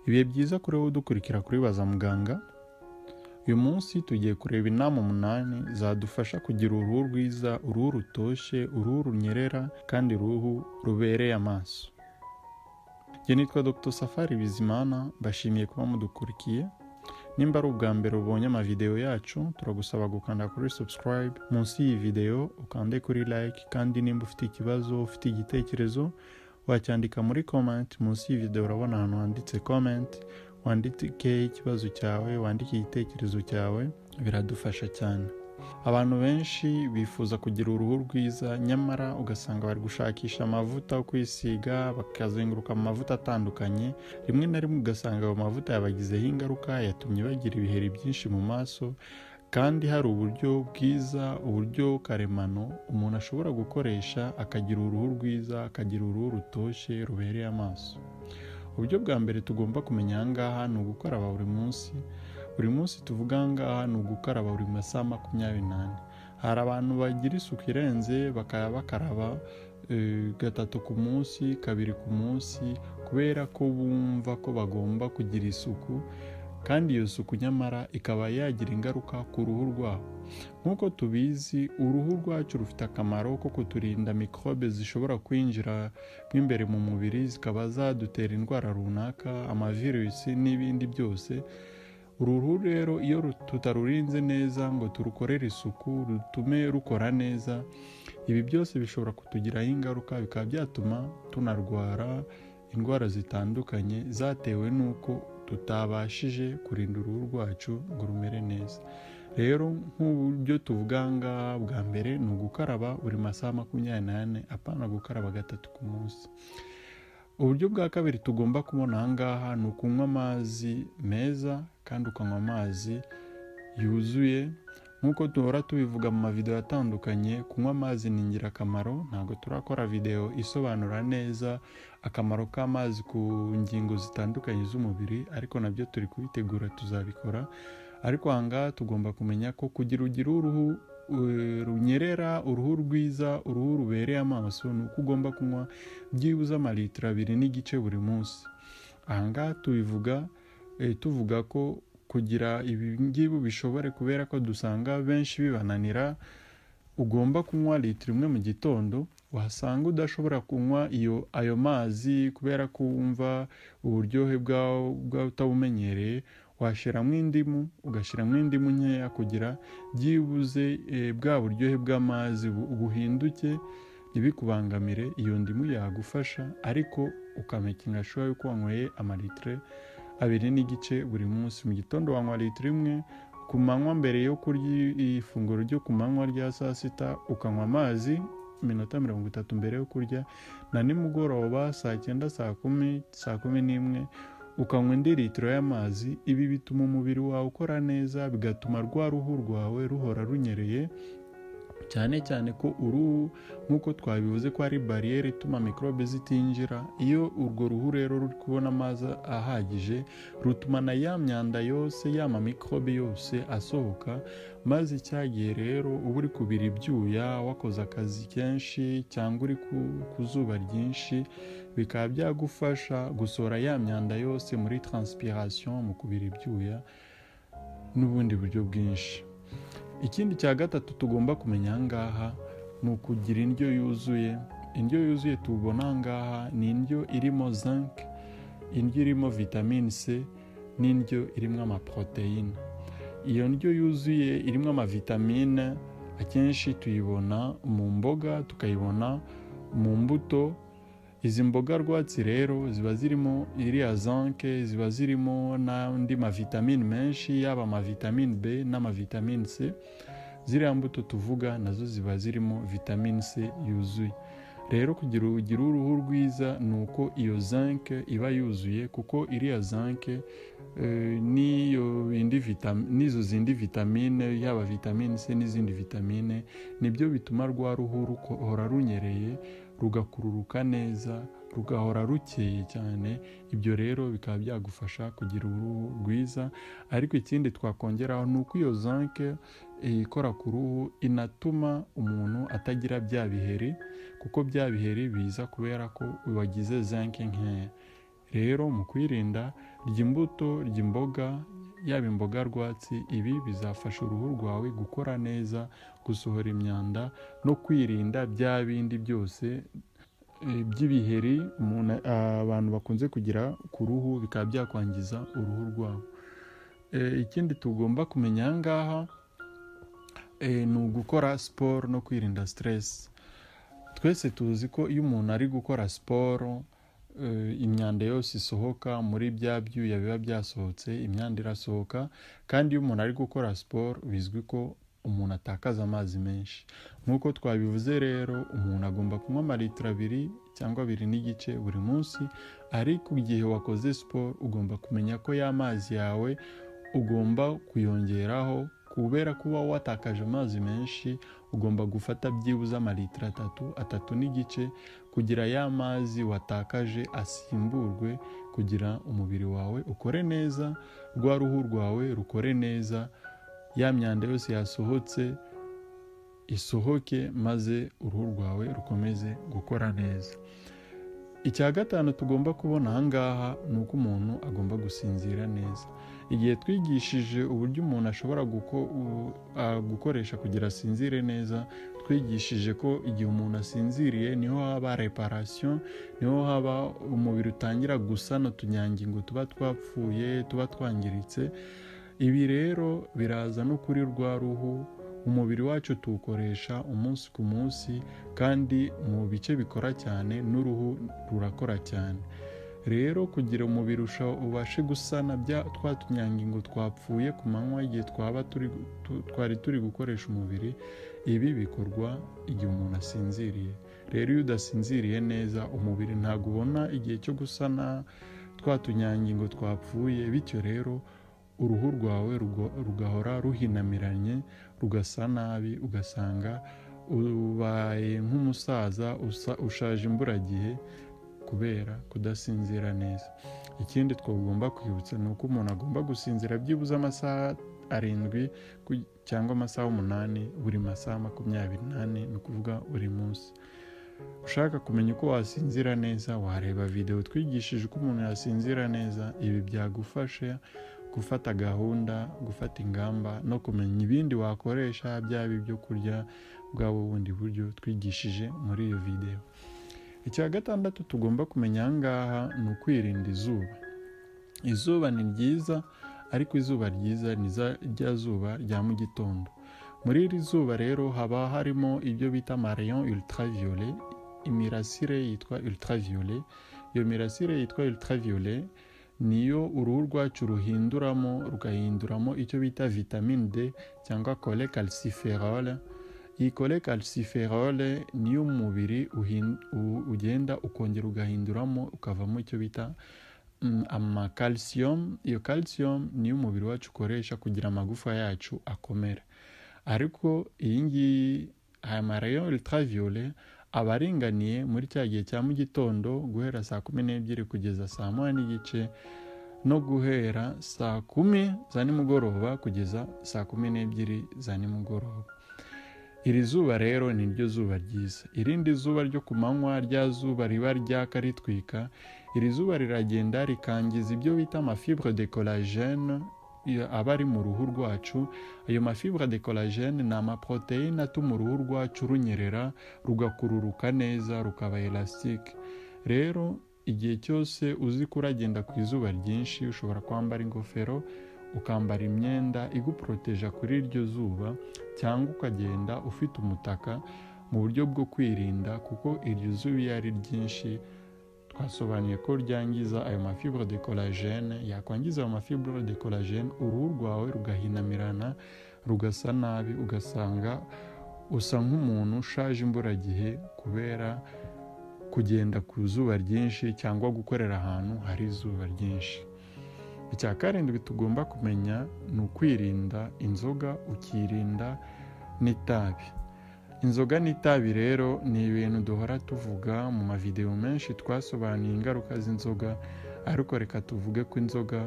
Ibihe byiza kuri wowe udukurikira kuri Baza Muganga. Uyu munsi tugiye kureba inama 8 zadufasha kugira uruhu rwiza, uruhu rutoshye, uruhu runyerera kandi uruhu rubereye amaso. Njye nitwa Dr. Safari Bizimana, bashimiye kuba mudukurikiye. Nimba ari ubwa mbere ubonye amavideo yacu, turagusaba gukanda kuri subscribe munsi y'iyi video, ukande kuri like, kandi nimba ufite ikibazo, ufite igitekerezo, wacyandika muri comment munsi y'iyi video. Urabona ahantu handitse comment, wandike ikibazo cyawe, wandike igitekerezo cyawe, biradufasha cyane. Abantu benshi bifuza kugira uruhu rwiza, nyamara ugasanga bari gushakisha amavuta yo kwisiga, bakazenguruka mu mavuta atandukanye. Rimwe na rimwe ugasanga ayo mavuta yabagizeho ingaruka, yatumye bagira ibiheri byinshi mu maso. Kandi hari uburyo bwiza, uburyo karemano umuntu ashobora gukoresha akagira uruhu rwiza, akagira uruhu rutoshye, rubereye amaso. Uburyo bwa mbere tugomba kumenya ahangaha ni ugukaraba buri munsi. Buri munsi tuvuga ahangaha ni ugukaraba buri masaha 24. Hari abantu bagira isuku irenze, bakaraba 3 ku munsi, 2 ku munsi, kubera ko bumva ko bagomba kugira isuku, kandi iyo suku nyamara ikaba yagira ingaruka ku ruhu rwabo. Nk'uko tubizi, uruhu rwacu rufite akamaro ko kuturinda mikrobe zishobora kwinjira imbere mu mubiri zikaba zadutera indwara runaka, amavirusi n'ibindi byose. Uruhu rero iyo tutarurinze neza ngo turukorere isuku, rutume rukora neza, ibi byose bishobora kutugiraho ingaruka, bikaba byatuma tunarwara indwara zitandukanye zatewe n'uko tutabashije kurinda uruhu rwacu ngo rumere neza. Rero nk'uburyo tuvuga ngaha bwa mbere ni ugukaraba buri masaha 24, apana gukaraba 3 ku munsi. Uburyo bwa kabiri tugomba kubona ahangaha ni ukunywa amazi meza, kandi ukanywa amazi yuzuye. Nk'uko duhora tubivuga mu mavideo atandukanye, kunywa amazi ni ingirakamaro. Ntabwo turakora video isobanura neza akamaro k'amazi ku ngingo zitandukanye z'umubiri, ariko nabyo turi kubitegura, tuzabikora. Ariko ahangaha tugomba kumenya ko kugira uruhu runyerera, uruhu rwiza, uruhu rubereye amaso, ni uko ugomba kunywa byibuze 2.5 litiro buri munsi. Ahangaha tuvuga ko kugira ibi ngibi bishobore, kubera ko dusanga benshi bibananira, ugomba kunywa 1 litiro mu gitondo. Wahasanga udashobora kunywa ayo mazi kubera ko wumva uburyohe bwawe utabumenyereye, washyiramo indimu, ugashyiramo indimu nkeya kugira byibuze bwa buryohe bw'amazi buhinduke, ntibikubangamire. Iyo ndimu yagufasha, ariko ukamakinga sure yuko wanyweye 2.5 litiro buri munsi. Mu gitondo wanywa 1 litiro, ku manywa mbere yo kurya ifunguro ryo ku manywa rya saa sita ukanywa amazi iminota 30 mbere yo kurya, na nimugoroba saa 9, saa 10, saa 11 ukanywa 1 litiro y'amazi. Ibi bituma umubiri wawe ukora neza, bigatuma rwa ruhu rwawe ruhora runyereye, cyane cyane ko uruhu nk'uko twabivuze ko ari barriere ituma mikrobe zitinjira. Iyo urwo ruhu rero ruri kubona amazi ahagije, rutuma na ya myanda yose, ya mikrobe yose asohoka, maze cyagiye rero uba uri kubira ibyuya, wakoze akazi kenshi, cyangwa uri ku zuba ryinshi, bikaba byagufasha gusohora ya myanda yose muri transpiration, mu kubira ibyuya n'ubundi buryo bwinshi. Ikindi cya gatatu tugomba kumenya ahangaha ni ukugira indyo yuzuye. Indyo yuzuye tubona ahangaha ni indyo irimo zinc, indyo irimo vitamine C, n'indyo irimo amaproteine. Iyo ndyo yuzuye irimo amavitamine akenshi tuyibona mu mboga, tukayibona mu mbuto. Izi mboga rwatsi rero ziba zirimo iriya zinc, ziba zirimo n'andi mavitamine menshi, yaba amavitamine B n'amavitamine C. Ziriya mbuto tuvuga nazo ziba zirimo vitamine C yuzuye. Rero kugira uruhu rwiza ni uko iyo zinc iba yuzuye, kuko iriya zinc n'izo zindi vitamine, yaba vitamine C n'izindi vitamine, nibyo bituma rwa ruhu ruhora runyereye, rugakururuka neza, rugahora rukeye cyane. Ibyo rero bikaba byagufasha kugira uruhu rwiza. Ariko ikindi twakongeraho ni uko iyo zinc ikora ku ruhu inatuma umuntu atagira bya biheri, kuko bya biheri biza kubera ko wagize zinc nkeya. rero mu kwirinda rya imbuto ry'imboga, yaba imboga rwatsi, ibi bizafasha uruhu rwawe gukora neza, gusohora imyanda no kwirinda bya bindi byose by'ibiheri abantu bakunze kugira ku ruhu, bikaba byakwangiza uruhu rwabo. Ikindi tugomba kumenya aha ngaha ni ugukora siporo no kwirinda stress. Twese tuzi ko iyo umuntu ari gukora siporo, imyanda yose isohoka muri bya byuya biba byasohotse, imyanda irasohoka, kandi iyo umuntu ari gukora siporo bizwi ko umuntu atakaza amazi menshi. Nk'uko twabivuze rero, umuntu agomba kunywa amalitiro 2 cyangwa 2 n'igice buri munsi, ariko igihe wakoze siporo ugomba kumenya ko y'amazi yawe ugomba kuyongeraho, kubera kuba watakaje amazi menshi ugomba gufata byibuze amalitiro 3 n'igice kugira ya mazi watakaje asimburwe, kugira umubiri wawe ukore neza, rwa ruhu rwawe rukore neza, ya myanda yose yasohotse isohoke, maze uruhu rwawe rukomeze gukora neza. Icya gatanu tugomba kubona aha ngaha ni uko umuntu agomba gusinzira neza. Igihe twigishije uburyo umuntu ashobora gukoresha kugira asinzire neza, twigishije ko igihe umuntu asinziriye niho haba reparation, niho haba umubiri utangira gusana utunyangingo tuba twapfuye, tuba twangiritse. Ibi rero biraza no kuri rwa ruhu. Umubiri wacu tuwukoresha umunsi ku munsi, kandi mu bice bikora cyane n'uruhu rurakora cyane. Rero kugira umubiri ubashe gusana twa tunyangingo twapfuye ku manywa igihe twari turi gukoresha umubiri, ibi bikorwa igihe umuntu asinziriye. Rero iyo udasinziriye neza, umubiri ntabwo ubona igihe cyo gusana twa tunyangingo twapfuye, bityo rero uruhu rwawe rugahora ruhinamiranye, rugasa nabi, ugasanga ubaye nk'umusaza ushaje imburagihe kubera kudasinzira neza. Ikindi twagomba kwibutsa ni uko umuntu agomba gusinzira byibuze amasaha 7 cyangwa amasaha 8 buri masaha 24, ni ukuvuga buri munsi. Ushaka kumenya uko wasinzira neza, wareba video twigishije uko umuntu yasinzira neza. Ibi byagufasha gufata gahunda, gufata ingamba no kumenya ibindi wakoresha, byaba ibyo kurya bwabo bundi buryo twigishije muri iyo video. Icya gatandatu tugomba kumenya aha ngaha ni ukwirinda izuba. Izuba ni ryiza, ariko izuba ryiza ni rya zuba rya mu gitondo. Muri iri zuba rero haba harimo ibyo bita rayon ultraviolet, imirasire yitwa ultraviolet. Iyo mirasire yitwa ultraviolet niyo uruhu rwacu rugahinduramo icyo bita vitamine D cyangwa cholecalciferol. Iyi cholecalciferol niyo umubiri ugenda ukongera ugahinduramo ukavamo icyo bita calcium. Iyo calcium niyo umubiri wacu ukoresha kugira amagufa yacu akomera. Ariko iyi ngiyi, aya rayon ultraviolet aba aringaniye muri cya gihe cya mu gitondo, guhera saa 12 kugeza saa 1 n'igice, no guhera saa 10 za nimugoroba kugeza saa 12 za nimugoroba. Iri zuba rero ni ryo zuba ryiza. Irindi zuba ryo ku manywa, rya zuba riba ryaka ritwika, iri zuba riragenda rikangiza ibyo bita amafibre de collagène aba ari mu ruhu rwacu. Ayo mafibre de collagène ni amaproteine atuma uruhu rwacu runyerera, rugakururuka neza, rukaba elastique. Rero igihe cyose uzi ko uragenda ku izuba ryinshi, ushobora kwambara ingofero, ukambara imyenda iguproteja kuri iryo zuba, cyangwa ukagenda ufite umutaka, mu buryo bwo kwirinda, kuko iryo zuba iyo ari ryinshi twasobanuye ko ryangiza ayo mafibre de collagène. Yakwangiza ayo mafibre de collagène, uruhu rwawe rugahinamirana, rugasa nabi, ugasanga usa nk'umuntu ushaje imburagihe kubera kugenda ku zuba ryinshi cyangwa gukorera ahantu hari izuba ryinshi. Icya karindwi tugomba kumenya ni ukwirinda inzoga, ukirinda n'itabi. Inzoga n'itabi rero ni ibintu duhora tuvuga mu mavideo menshi, twasobanuye ingaruka z'inzoga, ariko reka tuvuge ko inzoga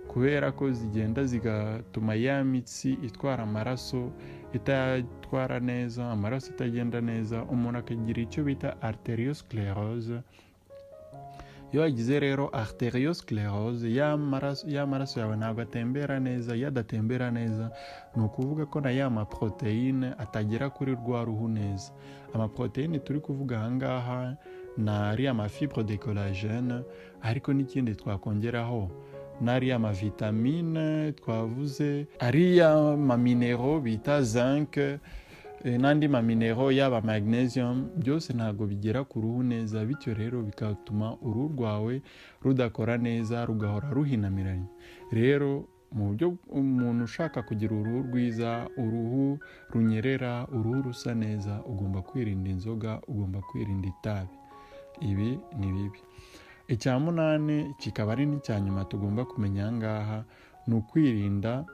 kubera ko zigenda zigatuma ya mitsi itwara amaraso itatwara neza, amaraso itagenda neza, umuntu akagira icyo bita arteriosclerose. iyo wagize rero arteriosclerose y'amaraso yawe ntabwo atembera neza. Iyo adatembera neza ni ukuvuga ko na ya maproteine atagera kuri rwa ruhu neza. Amaproteine turi kuvuga ahangaha ni ariya mafibre de collagene, ariko n'ikindi twakongeraho n'ariya mavitamine twavuze, ariya maminero bita zinc, n'andi maminero yaba magnesium, byose ntabwo bigera ku ruhu neza, bityo rero bigatuma uruhu rwawe rudakora neza, rugahora ruhinamiranye. Rero mu buryo umuntu ushaka kugira uruhu rwiza, uruhu runyerera, uruhu rusa neza, ugomba kwirinda inzoga, ugomba kwirinda itabi. Ibi ni bibi. Icya munani kikaba ari n'icya nyuma tugomba kumenya ahangaha, ni ukwirinda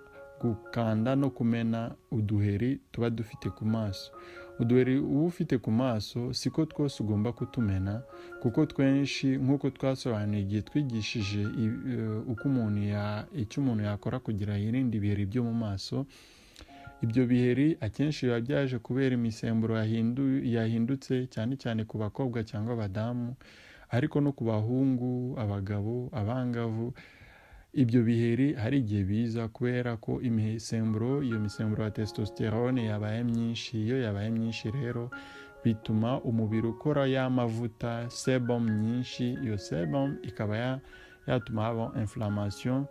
gukanda no kumena uduheri tuba dufite ku maso. Uduheri uba ufite ku maso siko twose ugomba kutumena, kuko twenshi nk'uko twasobanuye igihe twigishije icyo umuntu yakora kugira yirinde ibiheri byo mu maso. Ibyo biheri akenshi biba byaje kubera imisemburo yahindutse, cyane cyane ku bakobwa cyangwa abadamu, ariko no ku bahungu, abagabo, abangavu. Ibyo biheri hari igihe biza kubera ko iyo misemburo ya testosterone yabaye myinshi. Iyo yabaye myinshi rero bituma umubiri ukora y'amavuta sebum nyinshi. Iyo sebum ikaba yatuma haba inflammation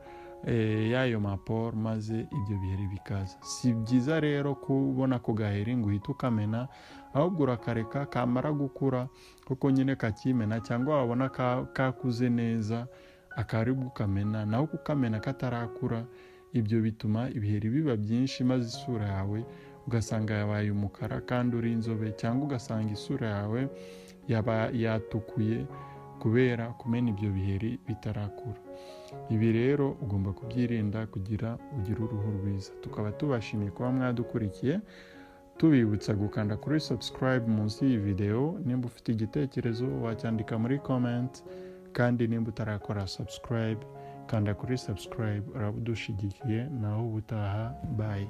y'ayo maporo, maze ibyo biheri bikaza. Si byiza rero kubona ako gaheri ngo uhite ukamena, ahubwo urakareka kamara gukura kuko nyine kakimena, cyangwa wabona kakuze neza akaribwa ukamena. Naho kukamena katarakura, ibyo bituma ibiheri biba byinshi, maze isura yawe ugasanga yabaye umukara kandi uri inzobe, cyangwa ugasanga isura yawe yatukuye kubera kumena ibyo biheri bitarakura. Ibi rero ugomba kubyirinda kugira ugire uruhu rwiza. Tukaba tubashimiye kuba mwadukurikiye, tubibutsa gukanda kuri subscribe munsi y'iyi video. Nimba ufite igitekerezo wacyandika muri comment, kandi nimba utarakora subscribe, kanda kuri subscribe, uraba udushigikiye. Naho ubutaha, bye.